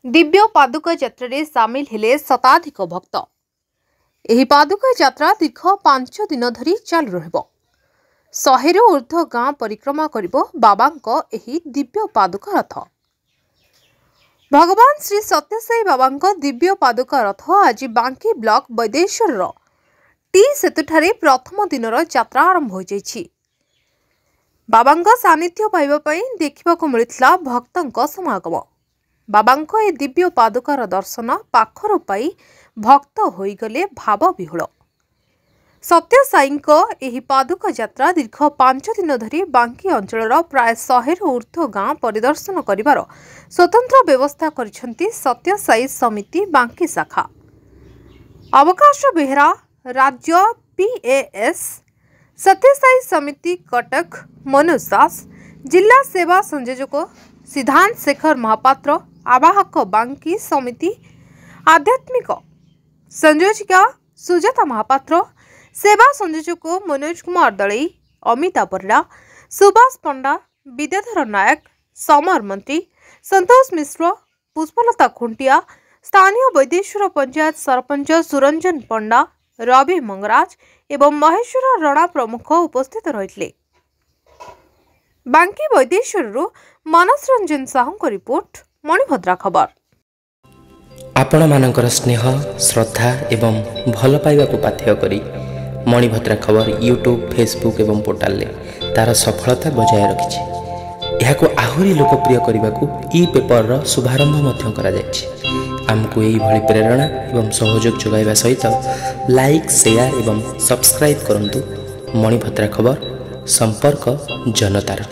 दिव्य पादुका यात्रा रे सामिल हेले शताधिक भक्त। एही पादुका यात्रा दीर्घ 5 दिन धरी चालू रहिबो। 100 रु ऊर्ध्व गाँ परिक्रमा करिबो बाबांको एही दिव्य पादुका रथ। भगवान श्री सत्यसाई बाबांको दिव्य पादुका रथ आज बांकी ब्लॉक वैदेश्वर टी सेतुठारे प्रथम दिनर यात्रा आरंभ हो जाइछि। बाबांको सानिध्य पाइबा पई देखिबाको मिलितला भक्तंको समागम। बाबांको ए दिव्य पादुकार दर्शन पाखर पाई भक्त होइगले भाव विहुल। सत्यसाईको एही पादुका यात्रा दीर्घ 5 दिन धरी बांकी अंचलर प्राय 100 रु ऊर्ध्व गाँ परिदर्शन करिवार स्वतंत्र व्यवस्था करिसेंती सत्यसाई समिति बांकी शाखा। अवकाश बेहरा राज्य PAS सत्यसाई समिति कटक मनोज दास, जिला सेवा संयोजक सिद्धांत शेखर महापात्र, आवाहक बांकी समिति आध्यात्मिक संयोजिका सुजाता महापात्र, सेवा संयोजक मनोज कुमार दलई, अमिता परिड़ा, सुभाष पंडा, विद्याधर नायक, समर मंत्री, संतोष मिश्र, पुष्पलता खुंटिया, स्थानीय वैदेश्वर पंचायत सरपंच सुरंजन पंडा, रवि मंगराज एवं महेश्वर रणा प्रमुख उपस्थित रहितले। बांकी वैदेश्वर मानस रंजन साहू को रिपोर्ट, मणिभद्रा खबर। आपण मानकर स्नेह श्रद्धा एवं भल पाइबा को पाथेय करी मणिभद्रा खबर यूट्यूब फेसबुक एवं पोर्टाल ले तार सफलता बजाय रखिछि। एहाको आहुरी लोकप्रिय करने को ई पेपर शुभारंभ मध्य करा जायछि। आमको यही भली प्रेरणा एवं सहयोग जोगाइबा सहित लाइक शेयर एवं सब्सक्राइब करंतु। मणिभद्रा खबर संपर्क जनतार।